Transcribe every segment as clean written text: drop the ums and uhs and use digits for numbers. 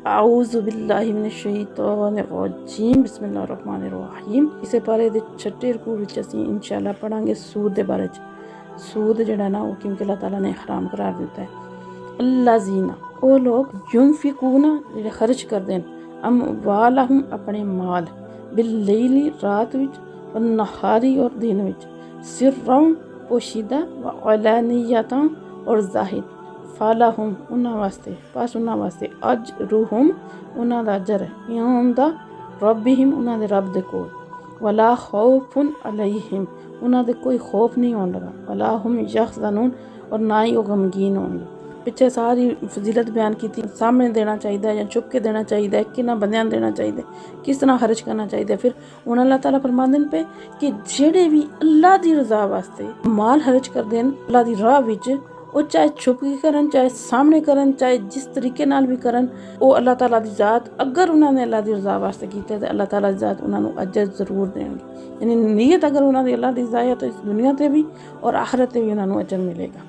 ਆਊਜ਼ੁ ਬਿੱਲਾਹਿ ਮਿਨਸ਼ ਸ਼ੈਤਾਨਿਰ regime ਬਿਸਮਿल्लाहिर रहमानिर रहीम। ਇਸੇ ਬਾਰੇ ਦੇ ਛੱਟੇ ਰਕੂ ਵਿੱਚ ਅਸੀਂ ਇਨਸ਼ਾਅੱਲਾ ਪੜਾਂਗੇ ਸੂਦ ਦੇ ਬਾਰੇ 'ਚ। ਸੂਦ ਜਿਹੜਾ ਨਾ ਉਹ ਕਿਉਂਕਿ ਅੱਲਾਹ ਤਾਲਾ ਨੇ ਹਰਾਮ ਕਰਾਰ ਦਿੱਤਾ ਹੈ। ਅੱਲਾਜ਼ੀਨਾ ਉਹ ਲੋਕ ਯੁਨਫਿਕੂਨਾ ਜਿਹੜੇ ਖਰਚ ਕਰਦੇ ਨੇ ਅਮਵਾਲਹੁਮ ਆਪਣੇ ਮਾਲ ਬਿਲਲੈਲੀ ਰਾਤ ਵਿੱਚ ਵਨਹਾਰੀ ਔਰ ਦਿਨ ਵਿੱਚ ਸਿਰਰਨ ਪੋਸ਼ੀਦਾ व ਅਲਾਨੀਯਤਾਂ ਔਰ ਜ਼ਾਹਿਰ ਫਾਲਾਹੁਮ ਉਹਨਾਂ ਵਾਸਤੇ ਅੱਜ ਰੂਹੁਮ ਉਹਨਾਂ ਦਾ ਅਜਰ ਹੈ ਇੰਦਾ ਰੱਬਿਹਿਮ ਉਹਨਾਂ ਦੇ ਰੱਬ ਦੇ ਕੋਲ ਵਲਾ ਖੌਫੁਨ ਅਲੈਹਿਮ ਉਹਨਾਂ ਦੇ ਕੋਈ ਖੌਫ ਨਹੀਂ ਹੋਣ ਲੱਗਾ ਵਲਾ ਹੁਮ ਯਹਜ਼ਨੂਨ ਔਰ ਨਾ ਹੀ ਉਹ ਗਮਗੀਨ ਹੋਣਗੇ। ਪਿੱਛੇ ਸਾਰੀ ਫਜ਼ੀਲਤ ਬਿਆਨ ਕੀਤੀ, ਸਾਹਮਣੇ ਦੇਣਾ ਚਾਹੀਦਾ ਜਾਂ ਛੁਪ ਕੇ ਦੇਣਾ ਚਾਹੀਦਾ, ਕਿਹਨਾਂ ਬੰਦਿਆਂ ਨੂੰ ਦੇਣਾ ਚਾਹੀਦਾ, ਕਿਸ ਤਰ੍ਹਾਂ ਖਰਚ ਕਰਨਾ ਚਾਹੀਦਾ। ਫਿਰ ਹੁਣ ਅੱਲਾਹ ਤਾਲਾ ਫਰਮਾਉਂਦੇ ਨੇ ਕਿ ਜਿਹੜੇ ਵੀ ਅੱਲਾਹ ਦੀ ਰਜ਼ਾ ਵਾਸਤੇ ਮਾਲ ਖਰਚ ਕਰਦੇ ਨੇ ਅੱਲਾਹ ਦੀ ਰਾਹ ਵਿੱਚ, ਉਹ ਚਾਹੇ ਛੁਪ ਕੇ ਕਰਨ, ਚਾਹੇ ਸਾਹਮਣੇ ਕਰਨ, ਚਾਹੇ ਜਿਸ ਤਰੀਕੇ ਨਾਲ ਵੀ ਕਰਨ, ਉਹ ਅੱਲਾਹ ਤਾਲਾ ਦੀ ਜ਼ਾਤ ਅਗਰ ਉਹਨਾਂ ਨੇ ਅੱਲਾਹ ਦੀ ਰਜ਼ਾ ਵਾਸਤੇ ਕੀਤਾ ਤਾਂ ਅੱਲਾਹ ਤਾਲਾ ਦੀ ਜ਼ਾਤ ਉਹਨਾਂ ਨੂੰ ਅਜਰ ਜ਼ਰੂਰ ਦੇਣਗੇ। ਯਾਨੀ ਨੀਅਤ ਅਗਰ ਉਹਨਾਂ ਦੀ ਅੱਲਾਹ ਦੀ ਰਜ਼ਾ ਹੈ ਤਾਂ ਇਸ ਦੁਨੀਆ 'ਤੇ ਵੀ ਔਰ ਆਖਰਤ 'ਤੇ ਵੀ ਉਹਨਾਂ ਨੂੰ ਅਜਰ ਮਿਲੇਗਾ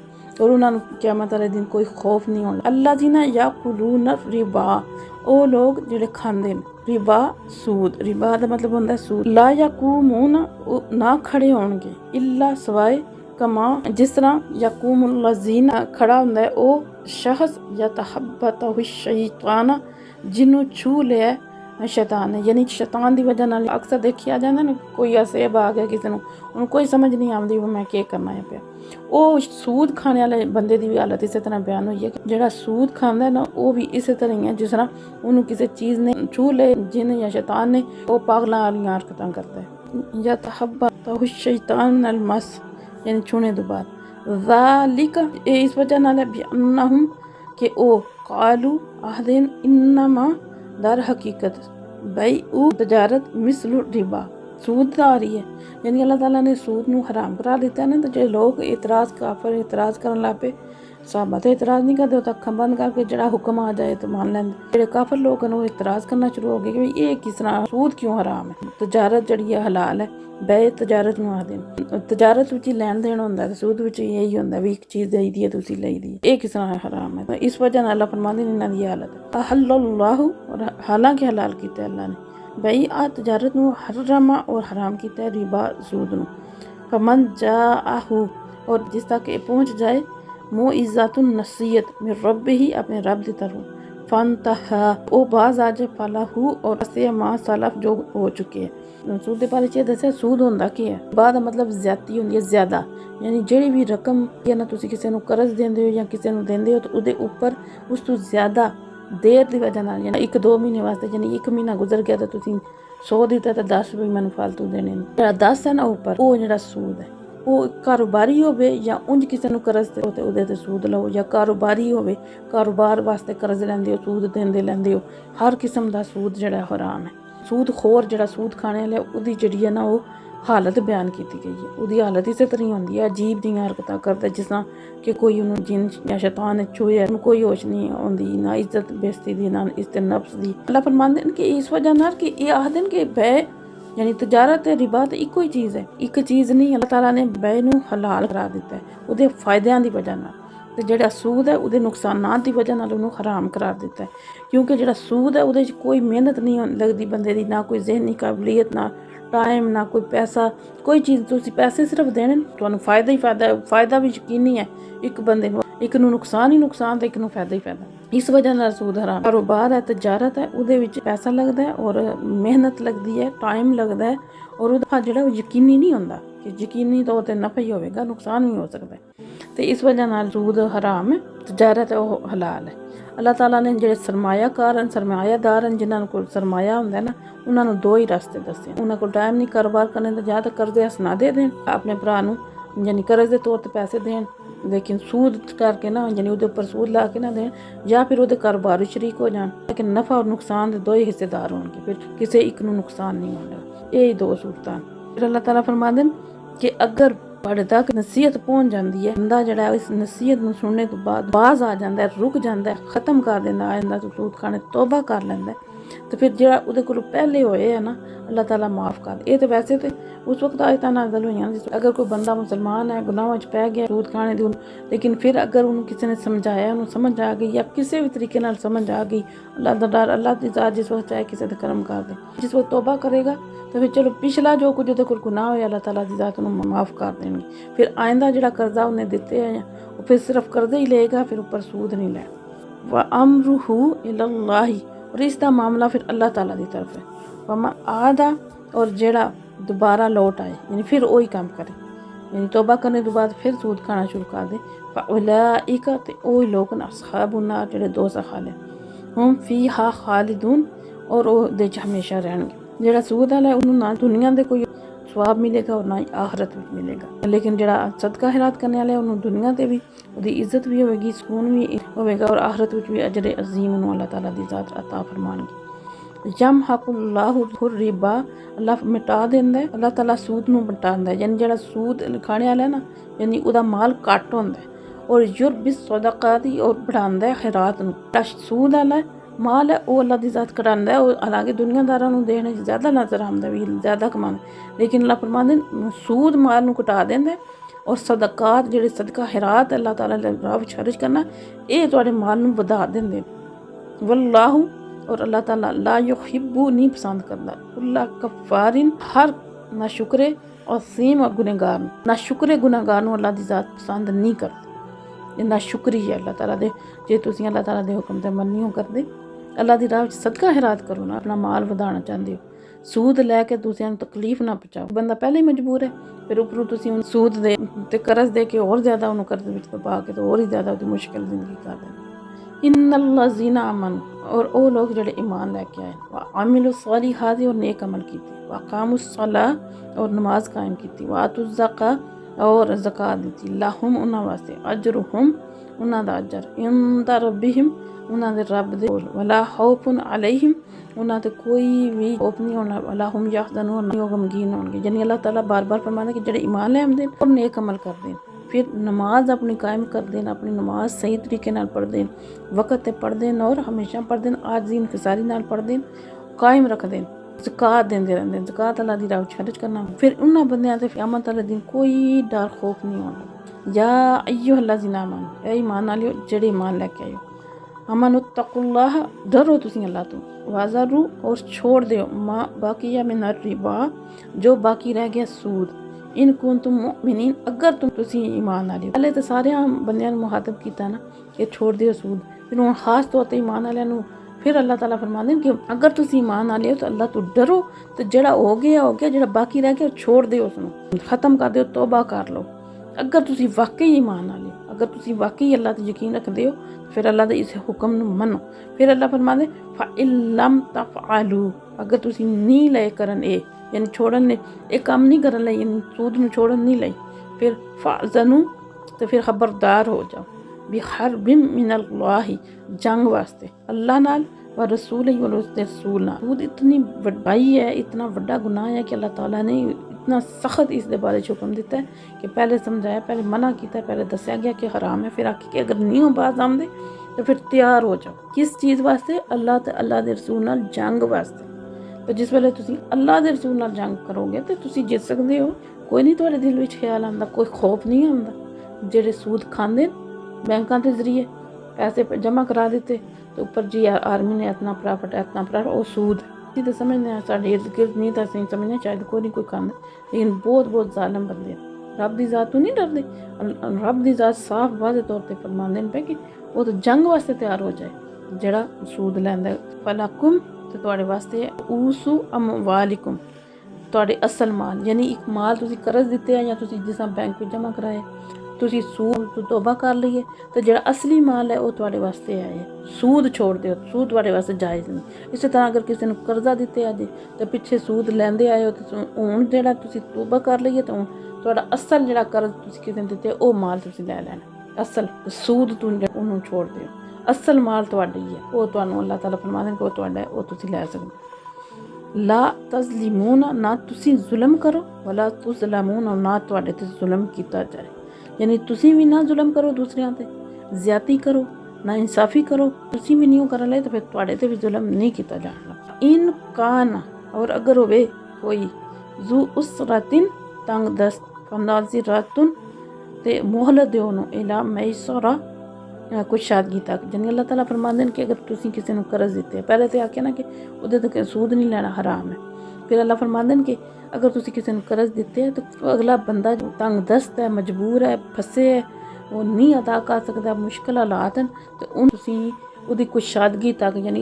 ਔਰ ਉਹਨਾਂ ਨੂੰ ਕਿਆਮਤ ਵਾਲੇ ਦਿਨ ਕੋਈ ਖੌਫ ਨਹੀਂ ਹੋਣਾ। ਅੱਲਾਜ਼ੀਨਾ ਯਾਕੁਲੂਨ ਰਿਬਾ ਉਹ ਲੋਕ ਜਿਹੜੇ ਖਾਂਦੇ ਨੇ ਰਿਬਾ ਸੂਦ। ਰਿਬਾ ਦਾ ਮਤਲਬ ਹੁੰਦਾ ਸੂਦ। ਲਾ ਯਕੂਮੂਨ ਨਾ ਖੜੇ ਹੋਣਗੇ ਇੱਲਾ ਸਵਾਏ ਕਮਾ ਜਿਸ ਤਰ੍ਹਾਂ ਯਕੂਮੁਲ ਲਜ਼ੀਨਾ ਖੜਾ ਹੁੰਦਾ ਹੈ ਉਹ ਸ਼ਖਸ ਯਤਹਬਤਹੁ ਸ਼ੈਤਾਨ ਜਿਹਨੂੰ ਛੂ ਲਿਆ ਸ਼ੈਤਾਨ ਨੇ। ਯਾਨੀ ਸ਼ੈਤਾਨ ਦੀ ਵਜ੍ਹਾ ਨਾਲ ਅਕਸਰ ਦੇਖਿਆ ਜਾਂਦਾ ਨਾ ਕੋਈ ਅਸੇਬ ਆ ਗਿਆ ਕਿਸੇ ਨੂੰ, ਉਹਨੂੰ ਕੋਈ ਸਮਝ ਨਹੀਂ ਆਉਂਦੀ ਮੈਂ ਕੀ ਕਰਨਾ ਹੈ ਪਿਆ। ਉਹ ਸੂਦ ਖਾਣੇ ਵਾਲੇ ਬੰਦੇ ਦੀ ਵੀ ਹਾਲਤ ਇਸੇ ਤਰ੍ਹਾਂ ਬਿਆਨ ਹੋਈ ਹੈ ਕਿ ਜਿਹੜਾ ਸੂਦ ਖਾਂਦਾ ਨਾ ਉਹ ਵੀ ਇਸੇ ਤਰ੍ਹਾਂ ਹੀ ਹੈ ਜਿਸ ਤਰ੍ਹਾਂ ਉਹਨੂੰ ਕਿਸੇ ਚੀਜ਼ ਨੇ ਛੂ ਲਏ, ਜਿੰਨ ਜਾਂ ਸ਼ੈਤਾਨ ਨੇ, ਉਹ ਪਾਗਲਾਂ ਵਾਲੀਆਂ ਹਰਕਤਾਂ ਕਰਦਾ ਹੈ। ਯਤਹਬਤਹੁ ਸ਼ੈਤਾਨ ਅਲ ਮਸ यानी छूने तो बाद ज़ालिका इस वजह नाल बिअन्नहुम कि ओ कालू आहदेन इन्नमा दर हकीकत बैउ तजारत मिसलु रिबा सूद आ रही है। यानी अल्लाह ताला ने सूद नूं हराम करा दिता है ना। तो जो लोग काफिर इतराज़ करन लग पे, साहबा तो इतराज़ नहीं करते, तो अखां बंद करके जड़ा हुक्म आ जाए तो मान लैंदे। ਜਿਹੜੇ ਕਾਫਰ ਲੋਕ ਨੇ ਉਹ ਇਤਰਾਜ਼ ਕਰਨਾ ਸ਼ੁਰੂ ਹੋ ਗਏ ਕਿ ਇਹ ਕਿਸ ਤਰ੍ਹਾਂ ਸੂਦ ਕਿਉਂ ਹਰਾਮ ਹੈ। ਤਜਾਰਤ ਜਿਹੜੀ ਹੈ ਹਲਾਲ ਹੈ, ਬੈ ਤਜਾਰਤ ਨੂੰ ਆਖਦੇ ਨੇ। ਤਜਾਰਤ ਵਿੱਚ ਹੀ ਲੈਣ ਦੇਣ ਹੁੰਦਾ ਤੇ ਸੂਦ ਵਿੱਚ ਇਹੀ ਹੁੰਦਾ ਵੀ ਇੱਕ ਚੀਜ਼ ਦੇਈ ਦੀ ਹੈ ਤੁਸੀਂ ਲਈ ਦੀ, ਇਹ ਕਿਸ ਤਰ੍ਹਾਂ ਹਰਾਮ ਹੈ। ਇਸ ਵਜ੍ਹਾ ਨਾਲ ਅੱਲਾਹ ਫਰਮਾਉਂਦੇ ਨੇ ਇਹਨਾਂ ਦੀ ਹਾਲਤ ਅਹੱਲੁல்லாਹੁ ਹਾਲਾਂਕਿ ਹਲਾਲ ਕੀਤਾ ਅੱਲਾਹ ਨੇ ਬਈ ਆ ਤਜਾਰਤ ਨੂੰ ਹਰਾਮਾ ਔਰ ਹਰਾਮ ਕੀਤਾ ਹੈ ਰਿਬਾ ਸੂਦ ਨੂੰ। ਫਮਨ ਜਾਅਹੂ ਔਰ ਜਿਸ ਤੱਕ ਇਹ ਪਹੁੰਚ ਜਾਏ ਮੁਇਜ਼ਤੁਨ ਨਸੀਹਤ ਮਿਰ ਰੱਬਿਹੀ ਆਪਣੇ ਰੱਬ ਦੀ ਤਰਫੋਂ ਫਨਤਹਾ ਉਹ ਬਾਜ਼ ਆ ਜਾਏ ਫਲਾਹੂ ਔਰ ਅਸੇ ਮਾ ਸਲਫ ਜੋ ਹੋ ਚੁੱਕੇ ਹੈ। ਸੂਦ ਦੇ ਬਾਰੇ 'ਚ ਦੱਸਿਆ ਸੂਦ ਹੁੰਦਾ ਕੀ ਹੈ। ਬਾਅਦ ਦਾ ਮਤਲਬ ਜ਼ਿਆਦਤੀ ਹੁੰਦੀ ਹੈ, ਜ਼ਿਆਦਾ। ਯਾਨੀ ਜਿਹੜੀ ਵੀ ਰਕਮ ਜਾਂ ਨਾ ਤੁਸੀਂ ਕਿਸੇ ਨੂੰ ਕਰਜ਼ ਦਿੰਦੇ ਹੋ ਜਾਂ ਕਿਸੇ ਨੂੰ ਦਿੰਦੇ ਹੋ ਤਾਂ ਉਹਦੇ ਉੱਪਰ ਉਸ ਤੋਂ ਜ਼ਿਆਦਾ ਦੇਰ ਦੀ ਵਜ੍ਹਾ ਨਾਲ ਯਾਨੀ 1-2 ਮਹੀਨੇ ਵਾਸਤੇ ਯਾਨੀ 1 ਮਹੀਨਾ ਗੁਜ਼ਰ ਗਿਆ ਤਾਂ ਤੁਸੀਂ 100 ਦਿੱਤਾ ਤਾਂ 10 ਵੀ ਮੈਨੂੰ ਫਾਲਤੂ ਦੇਣੇ ਨੇ। ਜਿਹੜਾ 10 ਹੈ ਨਾ ਉੱਪਰ ਉਹ ਜਿਹੜਾ ਸੂਦ ਹੈ। ਉਹ ਕਾਰੋਬਾਰੀ ਹੋਵੇ ਜਾਂ ਉਂਝ ਕਿਸੇ ਨੂੰ ਕਰਜ਼ ਤੇ ਉਹਦੇ ਤੇ ਸੂਦ ਲਓ, ਜਾਂ ਕਾਰੋਬਾਰੀ ਹੋਵੇ ਕਾਰੋਬਾਰ ਵਾਸਤੇ ਕਰਜ਼ ਲੈਂਦੇ ਹੋ, ਸੂਦ ਲੈਂਦੇ ਹੋ, ਹਰ ਕਿਸਮ ਦਾ ਸੂਦ ਜਿਹੜਾ ਹਰਾਮ ਹੈ। ਸੂਦ ਖੋਰ ਜਿਹੜਾ ਸੂਦ ਖਾਣੇ ਵਾਲਾ ਉਹਦੀ ਜਿਹੜੀ ਹੈ ਨਾ ਉਹ ਹਾਲਤ ਬਿਆਨ ਕੀਤੀ ਗਈ ਹੈ। ਉਹਦੀ ਹਾਲਤ ਇਸੇ ਤਰ੍ਹਾਂ ਹੁੰਦੀ ਹੈ, ਅਜੀਬ ਜਿਹੀਆਂ ਹਰਕਤਾਂ ਕਰਦਾ ਜਿਸ ਤਰ੍ਹਾਂ ਕਿ ਕੋਈ ਉਹਨੂੰ ਜਿੰਨ ਜਾਂ ਸ਼ੈਤਾਨ ਨੇ ਛੂਹਿਆ, ਉਹਨੂੰ ਕੋਈ ਹੋਸ਼ ਨਹੀਂ ਆਉਂਦੀ, ਨਾ ਇੱਜ਼ਤ ਬੇਇੱਜ਼ਤੀ ਦੀ, ਨਾ ਇੱਜ਼ਤ ਨਫਸ ਦੀ। ਅੱਲਾਹ ਫਰਮਾਉਂਦੇ ਨੇ ਕਿ ਇਸ ਵਜ੍ਹਾ ਨਾਲ ਕਿ ਇਹ ਆਖਦੇ ਨੇ ਕਿ ਬੈ यानी तजारत ते रिबा तो इको ही चीज़ है, एक चीज़ नहीं। अल्लाह ताला ने बै नूं हलाल करा दिता है उहदे फायदियां दी वजह नाल, ते जिहड़ा सूद है उहदे नुकसानात दी वजह नाल उहनूं हराम करार दिता है। क्योंकि जिहड़ा सूद है उहदे च कोई मेहनत नहीं लगदी बंदे दी, ना कोई जहनी काबलियत, ना टाइम, ना कोई पैसा, कोई चीज़। तुसीं पैसे सिर्फ देने, तुहानूं फायदा ही फायदा है। फायदा भी यकीनी है एक बंदे नूं, एक नूं नुकसान ही नुकसान ते एक नूं फायदा ही फायदा। इस वजह नाल सूद हराम। कारोबार है, तजारत है, उहदे विच पैसा लगदा है और मेहनत लगदी है, टाइम लगदा है और ਉਹਦਾ ਜਿਹੜਾ ਯਕੀਨੀ ਨਹੀਂ ਹੁੰਦਾ ਕਿ ਯਕੀਨੀ ਤੌਰ 'ਤੇ ਨਫਾ ਹੀ ਹੋਵੇਗਾ, ਨੁਕਸਾਨ ਵੀ ਹੋ ਸਕਦਾ ਤੇ ਇਸ ਵਜ੍ਹਾ ਨਾਲ ਸੂਦ ਹਰਾਮ ਹੈ। ਤਜਾਰਤ ਉਹ ਹਲਾਲ ਹੈ। ਅੱਲਾਹ ਤਾਲਾ ਨੇ ਜਿਹੜੇ ਸਰਮਾਇਆਦਾਰ ਹਨ, ਜਿਨ੍ਹਾਂ ਕੋਲ ਸਰਮਾਇਆ ਹੁੰਦਾ ਨਾ, ਉਹਨਾਂ ਨੂੰ 2 ਹੀ ਰਸਤੇ ਦੱਸੇ। ਉਹਨਾਂ ਕੋਲ ਟਾਈਮ ਨਹੀਂ ਕਾਰੋਬਾਰ ਕਰਨ ਦਾ, ਜਾਂ ਤਾਂ ਕਰਜ਼ੇ ਹਸਨਾ ਦੇ ਦੇਣ ਆਪਣੇ ਭਰਾ ਨੂੰ, ਯਾਨੀ ਕਰਜ਼ ਦੇ ਤੌਰ 'ਤੇ ਪੈਸੇ ਦੇਣ, ਲੇਕਿਨ ਸੂਦ ਕਰਕੇ ਨਾ, ਯਾਨੀ ਉਹਦੇ ਉੱਪਰ ਸੂਦ ਲਾ ਕੇ ਨਾ ਦੇਣ, ਜਾਂ ਫਿਰ ਉਹਦੇ ਕਾਰੋਬਾਰ ਵਿੱਚ ਸ਼ਰੀਕ ਹੋ ਜਾਣ, ਲੇਕਿਨ ਨਫਾ ਔਰ ਨੁਕਸਾਨ ਦੇ 2 ਹੀ ਹਿੱਸੇਦਾਰ ਹੋਣਗੇ, ਫਿਰ ਕਿਸੇ ਇੱਕ ਨੂੰ ਨੁਕਸਾਨ ਨਹੀਂ ਹੋਣਾ। ਇਹ 2 ਸੂਰਤਾਂ। ਫਿਰ ਅੱਲਾਹ ਤਾਲਾ ਫਰਮਾਉਂਦੇ ਨੇ ਕਿ ਅਗਰ ਤੁਹਾਡੇ ਤੱਕ ਨਸੀਹਤ ਪਹੁੰਚ ਜਾਂਦੀ ਹੈ, ਬੰਦਾ ਜਿਹੜਾ ਇਸ ਨਸੀਹਤ ਨੂੰ ਸੁਣਨੇ ਤੋਂ ਬਾਅਦ ਬਾਜ਼ ਆ ਜਾਂਦਾ ਹੈ, ਰੁਕ ਜਾਂਦਾ ਹੈ, ਖਤਮ ਕਰ ਦਿੰਦਾ ਆਇੰਦਾ ਤੋਂ ਸੂਦ ਖਾਣੇ, ਤੋਬਾ ਕਰ ਲੈਂਦਾ ਹੈ, तो फिर जो उहदे कोलों पहले होए है ना अल्लाह ताला माफ़ कर। ये तो वैसे तो उस वक्त आयतां नाज़िल होईयां जिस अगर कोई बंदा मुसलमान है गुनाहां च पै गया सूद खाने दी, लेकिन फिर अगर उन्होंने किसी ने समझाया उन्होंने समझ आ गई या किसी भी तरीके नाल समझ आ गई, अल्लाह दा डर अल्लाह दी ज़ात जिस वक्त चाहे किसी दे करम कर दे, जिस वक्त तौबा करेगा तो फिर चलो पिछला जो कुछ उहदे कोल गुनाह होया अल्लाह ताला दी ज़ात उन्होंने माफ़ कर देंगे। फिर आइंदा जिहड़ा कर्जा उन्हें दिते है वो फिर सिर्फ कर्जे ही लेगा, फिर ऊपर सूद नहीं लेना। व अमरुहु इलल्लाहि, और इसका मामला फिर अल्लाह ताला की तरफ है। वमा आदा, और जेड़ा दोबारा लौट आए यानी फिर वही काम करे, यानी तौबा करने के बाद फिर सूद खाना शुरू कर दे, फ़उलाइका, ते वही लोग न अस्हाबुन नार जेड़े दोज़ख वाले, हुम फ़ीहा खालिदून, और वो दे च हमेशा रहणगे। जेड़ा सूद वाला है उन्होंने ना दुनिया दे कोई स्वाब मिलेगा और ना ही आखरत में मिलेगा, लेकिन जेड़ा सदका खैरात करने वाला है उन्होंने दुनिया ते भी उसकी इज्जत भी होगी, सुकून भी होगा और आखरत में भी अजर अजीम उन्होंने अल्लाह ताला दी ज़ात अता फरमानगी। यमहकुल्लाहु रिबा, अल्लाह मिटा देंदा है, अल्लाह ताला सूद नूं मिटांदा है, यानी जेड़ा सूद खाने वाला है ना यानी उहदा माल घट होंदा है, और युरबिस सदकाती, और बढ़ांदा है खैरात नूं। जेड़ा सूद वाला माल है वो अल्लाह दी ज़ात घटांदा है, और हालांकि दुनियादारां नूं देने ज़्यादा नज़र आंदा भी ज़्यादा कमांदे, लेकिन अल्लाह फरमांदे सूद माल नूं घटा देंदा है, और सदकात जेड़े सदका खैरात अल्लाह ताला दे राह विच खर्च करना ये तुहाडे माल नूं वधा देंदे। वल्लाहु, और अल्लाह ताला ला युहिब्बु, नहीं पसंद करता कुल्ला कफ़ारिन, हर ना शुक्रे और सीम और गुनहगार, ना शुक्रे गुनहगार नूं अल्लाह दी ज़ात पसंद नहीं करती। ना शुक्री है अल्लाह ताला दे, जे तुसीं अल्लाह ताला दे हुक्म ते मन्नियो करदे, अल्लाह दी राह विच सदका खैरात करो ना, अपना माल वधाना चाहते हो, सूद लैके दूसरिਆਂ ਨੂੰ तकलीफ ना पहुँचाओ। बंदा पहले ही मजबूर है, फिर उपरों तुसीं उन्हें सूद दे ते करज दे के और ज़्यादा उन्होंने कर्ज विच पा के तो और ही ज़्यादा उसकी मुश्किल जिंदगी कर देंगे। इन्नल्लज़ीना आमनु, और वो लोग जेड़े ईमान लैके आए, व अमिलु सालिहात, और नेक अमल कीते, व अक़ामुस्सलाह, और नमाज कायम की, व आतुज़्ज़का, और ज़कात दी, लहुम उन्हां वास्ते अजरुहुम, उन्हां दा अजर, इंदा रब्बिहिम, उन्हां दे रब दे कोल, वला खौफुन अलैहिम, उन्हां ते कोई भी खौफ नहीं होना, वला हुम यहज़नून, वो गमगीन होंगे। यानी अल्लाह ताला बार बार फरमांदा कि जेड़े ईमान ले आंदे और नेक अमल करदे, फिर नमाज अपनी कायम कर देन, अपनी नमाज सही तरीके नाल पढ़ देन, वक़्त ते पढ़ देन, और हमेशा पढ़ देन, आजिज़ी इंकिसारी नाल पढ़ देन, कायम रख देन, ज़कात देंदे रहंदे, ज़कात अल्लाह दी राह विच खर्च करना, फिर उन्हां बंदियां ते क़यामत वाले दिन कोई डर खौफ नहीं होना। या अय्युहल्लज़ीना आमनू, ऐ ईमान वालियो जेड़े ईमान लैके आयो, अमनुत्तकुल्लाह, डरो तुसीं अल्लाह तो, वाज़रू, और छोड़ दियो माँ बाकी या मिन रिबा, जो बाकी रह गया सूद, इन कुंतुम मुमिनीन, अगर तुसीं ईमान वाले। पहले तो सारे बंदियां नूं मुखातब कीता ना कि छोड़ दियो सूद, फिर हुण खास तौर ते ईमान वालियां नूं फिर अल्लाह ताला फरमांदे कि अगर तुसीं ईमान वाले हो तो अल्लाह तो डरो, तो जेड़ा हो गया, जेड़ा बाकी रह गया छोड़ दियो, उसनूं खत्म कर दियो, तौबा कर लो। अगर तुसीं वाकई ईमान वाले हो, अगर तुसीं वाकई अल्लाह ते यकीन रखदे हो, फिर अल्लाह दे इस हुक्म नूं मन्नो। फिर अल्लाह फरमांदे फ़इल्लम तफ़अलू, अगर तुसीं नहीं लए करन यानी छोड़न ने एक काम नहीं करन लई, यानी सूद नूं छोड़न नहीं लई, फिर फ़अज़नू, तो फिर खबरदार हो जाओ, बिहर्बिम मिनल्लाहि, जंग वास्ते अल्लाह नाल, व रसूल ही, और उसके रसूल नाल। सूद इतनी बड़ाई है, इतना बड़ा गुनाह है कि अल्लाह ताला ने इतना सख्त इस बारे हुक्म दिता है कि पहले समझाया, पहले मना किया, पहले दसिया गया कि हराम है, फिर आखी कि अगर नहीं हो बाज आमदे तो फिर तैयार हो जाओ। किस चीज़ वास्ते? अल्लाह ते अल्लाह दे रसूल नाल जंग वास्ते। तो जिस वेले तुसीं अल्लाह दे रसूल नाल जंग करोगे तो तुसीं जित सकदे हो, कोई नहीं तुहाडे दिल विच ख्याल आंदा, कोई खौफ नहीं आंदा। जेड़े सूद खांदे बैंकां दे जरिए पैसे जमा करा दिते तो ऊपर जी आर्मी ने इतना प्रॉफिट वो सूद है। तो समझने हैं साढ़े इर्द गिर्द नहीं तो असं समझने शायद कोई नहीं कोई खांदा, लेकिन बहुत जालिम बंदे रब दी ज़ात तो नहीं डरदे। रब दी ज़ात साफ वादे तौर पर फरमांदे पे कि वो तो जंग वास्ते तैयार हो जाए जेड़ा सूद लैंदा। फलाकुम, तो तुहाडे वास्ते ऊसु अमवालिकुम, तुहाडे असल माल, यानी एक माल तुसीं कर्ज दिते है या तुसीं जिस बैंक में जमा कराए, तुसीं सूद तो तौबा कर लईए, तो जेड़ा असली माल है वो तुहाडे वास्ते है। सूद छोड़ दिओ, सूद तुहाडे वास्ते जायज़ नहीं। इस तरह अगर किसी ने कर्जा दिते अजे तो पिछे सूद लैंदे आए हो, तो हुण जेड़ा तुसीं तौबा कर लईए तो तुहाडा असल जेड़ा कर्ज तुसीं किसी ने दिते वो माल तुसीं लै लैना। असल सूद तूं उन्होंने छोड़ दिओ, असल माल तुहाडा ही है, वो तुहानूं अल्लाह ताला फरमांदे कि वो तुहाडा है, वो तुसीं लै सकदे। ला तज़लिमून, ना तुसीं जुल्म करो, वला तुज़लमून, ना तुहाडे ते जुल्म कीता जाए, यानी तुसीं भी ना जुल्म करो दूसरियां ते, ज़्यादती करो ना इंसाफ़ी करो, तुसीं भी नहीं करन लगे तो फिर तुहाडे ते भी जुल्म नहीं किया जाना। इन कान और अगर होवे कोई जू उसरतिन तंग दस्त फनाज़िरतुन ते मोहलत दिओ नूं इला मैसरा कुछ शादगी तक। यानी अल्लाह ताला फरमांदे ने कि अगर तुसीं किसी नूं कर्ज दित्ते, पहले तो आख्या ना कि उहदे ते सूद नहीं लैना हराम है, फिर अल्लाह फरमांदे ने कि अगर तुसीं किसी नूं कर्ज दित्ते तो अगला बंदा तंग दस्त है, मजबूर है, फसे है, वो नहीं अदा कर सकता, मुश्किल हालात हैं, तो उन तुसीं ਉਹਦੀ ਕੁਸ਼ਾਦਗੀ ਤੱਕ ਯਾਨੀ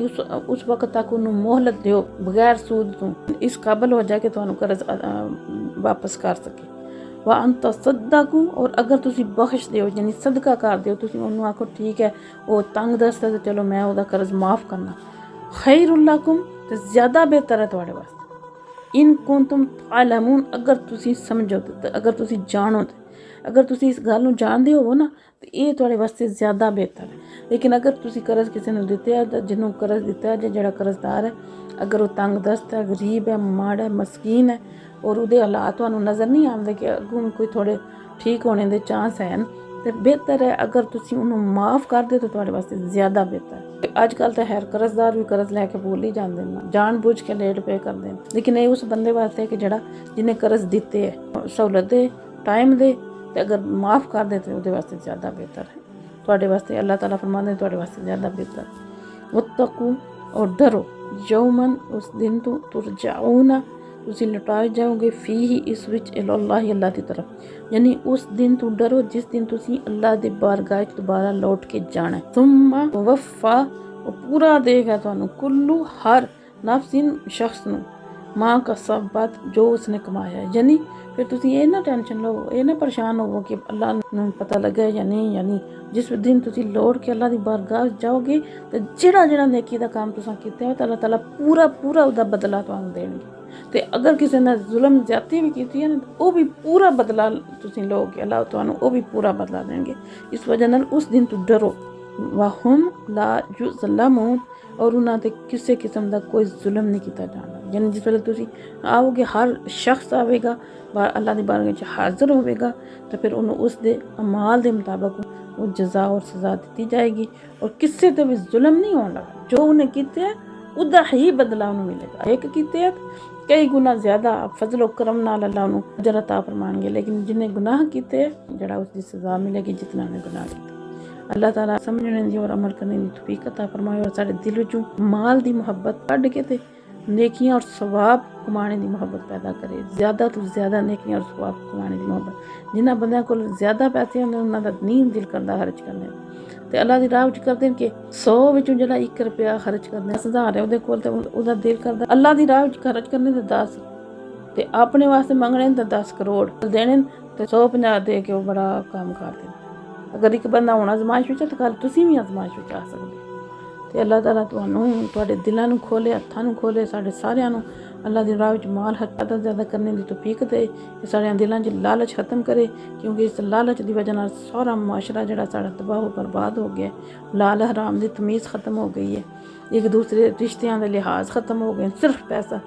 ਉਸ ਵਕਤ ਤੱਕ ਉਹਨੂੰ ਮੋਹਲਤ ਦਿਓ ਬਗੈਰ ਸੂਦ ਤੋਂ, ਇਸ ਕਾਬਲ ਹੋ ਜਾ ਕੇ ਤੁਹਾਨੂੰ ਕਰਜ਼ ਵਾਪਸ ਕਰ ਸਕੇ। ਵਾ ਅੰਤ ਸਦਕੂ ਔਰ ਅਗਰ ਤੁਸੀਂ ਬਖਸ਼ ਦਿਓ ਯਾਨੀ ਸਦਕਾ ਕਰ ਦਿਓ, ਤੁਸੀਂ ਉਹਨੂੰ ਆਖੋ ਠੀਕ ਹੈ ਉਹ ਤੰਗ ਦਸਤ ਹੈ, ਚਲੋ ਮੈਂ ਉਹਦਾ ਕਰਜ਼ ਮਾਫ ਕਰਨਾ, ਖੈਰੁਲ ਲਕੁਮ ਤੇ ਜ਼ਿਆਦਾ ਬਿਹਤਰ ਹੈ ਤੁਹਾਡੇ ਵਾਸਤੇ। ਇਨ ਕੁੰਤੁਮ ਤਾਲਮੂਨ ਅਗਰ ਤੁਸੀਂ ਸਮਝੋ ਤੇ ਅਗਰ ਤੁਸੀਂ ਜਾਣੋ ਤੇ अगर तुसी इस गल जानते हो ना तो ये तुहाडे वास्ते ज़्यादा बेहतर है। लेकिन अगर तुसी कर्ज किसी ने दिते है, जिन्हों कर्ज दिता है, जिहड़ा कर्जदार है अगर वो तंग दस्त है, गरीब है, माड़ा है, मस्कीन है और उहदे हालात तुहानूं नज़र नहीं आते कि अगों कोई थोड़े ठीक होने के चांस हैं, तो बेहतर है अगर तुसी उन्होंने माफ़ कर दे तो तुहाडे वास्ते ज़्यादा बेहतर है। अजकल तो खैर कर्जदार भी कर्ज लैके भूल ही जाते हैं, जान बुझ के लेट पे करते हैं, लेकिन ये उस बंदे वास्ते है कि जिहड़ा जिन्हें कर्ज दिते है सहूलत दे टाइम दे अगर माफ़ कर दे तो वो वास्ते ज़्यादा बेहतर है। तुहाडे वास्ते अल्लाह ताला फरमांदे ने तुहाडे वास्ते ज़्यादा बेहतर। वत्तकू और डरो यौमन उस दिन तो तुरजाऊना तुसी लौटाए जाओगे फी ही इस विच इलल्लाह अल्लाह की तरफ, यानी उस दिन तो डरो जिस दिन तुसी अल्लाह की बारगाह दोबारा लौट के जाना। सुम्मा वफ़ा वो पूरा देगा तुहानू कुल्लू हर नफ्सिन शख्स नू माँ का सबत जो उसने कमाया है। यानी फिर तुसी ये ना टेंशन लो, ये ना परेशान होवो कि अल्लाह नूं पता लगे या नहीं, यानी जिस दिन तुसी लौट के अल्लाह की बारगाह जाओगे तो जिहड़ा जिहड़ा नेकी दा काम तुसां कीता है तो अल्लाह ताला पूरा पूरा उसदा बदला तुहानूं देणगे। ते अगर किसी ने जुल्म ज्यादती भी की है ना तो वो भी पूरा बदला तुसी लोगे, अल्लाह तुहानूं वो भी पूरा बदला देंगे। इस वजह नाल उस दिन तू डरो। वाहुम ला युज़लमून और उन्हां ते किसी किस्म का कोई जुल्म नहीं किया जाना। यानी जिस वेले तुसी आओगे हर शख्स आवेगा अल्लाह की बारगाह च हाजिर होवेगा तो फिर उन्होंने उस दे अमाल के मुताबिक वो जजा और सज़ा दी जाएगी और किसी ते भी जुल्म नहीं होने लगा। जो उन्हें किते है उदा ही बदला उन्हें मिलेगा। एक किते है कई गुना ज़्यादा फजलो करम नाल अल्लाह उन्हें अजर अता फरमाएंगे, लेकिन जिन्हें गुनाह किते जड़ा उसकी सज़ा मिलेगी जितना उन्हें गुनाह किया। अल्लाह ताला समझने दी और अमल करने की तौफीक अता फरमाए और साढ़े दिल विचों माल की मुहब्बत कढ़ के ते नेकियां और सवाब कमाने की मुहब्बत पैदा करे। ज़्यादा तो ज़्यादा नेकियां और सवाब कमाने की मुहब्बत। जिन्होंने बंदों को ज़्यादा पैसे होंगे उन्होंने नहीं दिल करता खर्च करने तो अल्लाह की राह करते हैं कि 100 विचों जो 1 रुपया खर्च करते 10,000 है वो तो दिल करता अल्लाह की राह खर्च करने तो 10 तो अपने वास्ते मंगने तो 10 करोड़ देने तो 150 दे के वो बड़ा काम करते। अगर एक बंदा होना आजमाइश में तो कल तुसी भी आजमाइश में आ सकते। तो अल्लाह ताला तुहानूं तुहाडे दिलां नूं खोले, हत्थां नूं खोले, साढ़े सारियां नूं अल्लाह दी राह विच माल ज़्यादा ज़्यादा करने की तौफीक दे, साढ़े दिलां च लालच खत्म करे, क्योंकि इस लालच की वजह नाल सारा मुआशरा जिहड़ा साढ़ा तबाह बर्बाद हो गया। लाल हराम की तमीज़ खत्म हो गई है, एक दूसरे रिश्तियां के लिहाज खत्म हो गए, सिर्फ पैसा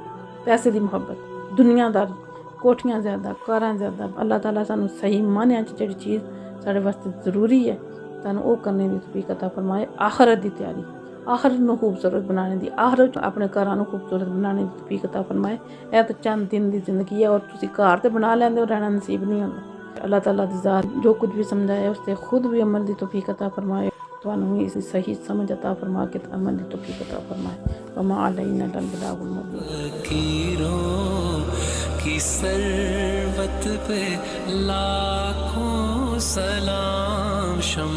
पैसे की मुहब्बत, दुनियादारी, कोठियां ज़्यादा, कारां ज़्यादा। अल्लाह ताला सानूं सही मानिया च जिहड़ी चीज़ साढ़े वास्ते ज़रूरी है सानूं वो करने की तौफीक अता फरमाए। आखिरत की तैयारी, आखिरत नूं खूबसूरत बनाने की, आखिरत अपने घरां नूं खूबसूरत बनाने की तौफीक अता फरमाए। यह तो चंद दिन की जिंदगी है और तुसी घर तो बना लैंदे हो, रहना नसीब नहीं होंदा। अल्लाह ताला दी ज़ात जो कुछ भी समझाया उससे खुद भी अमल की तौफीक अता फरमाए, तुहानूं इस सही समझ अता फरमा के अमल की तौफीक अता फरमाए। वमा अलैना इल्लल बलागुल मुबीन। की सरवत पे लाखों सलाम शम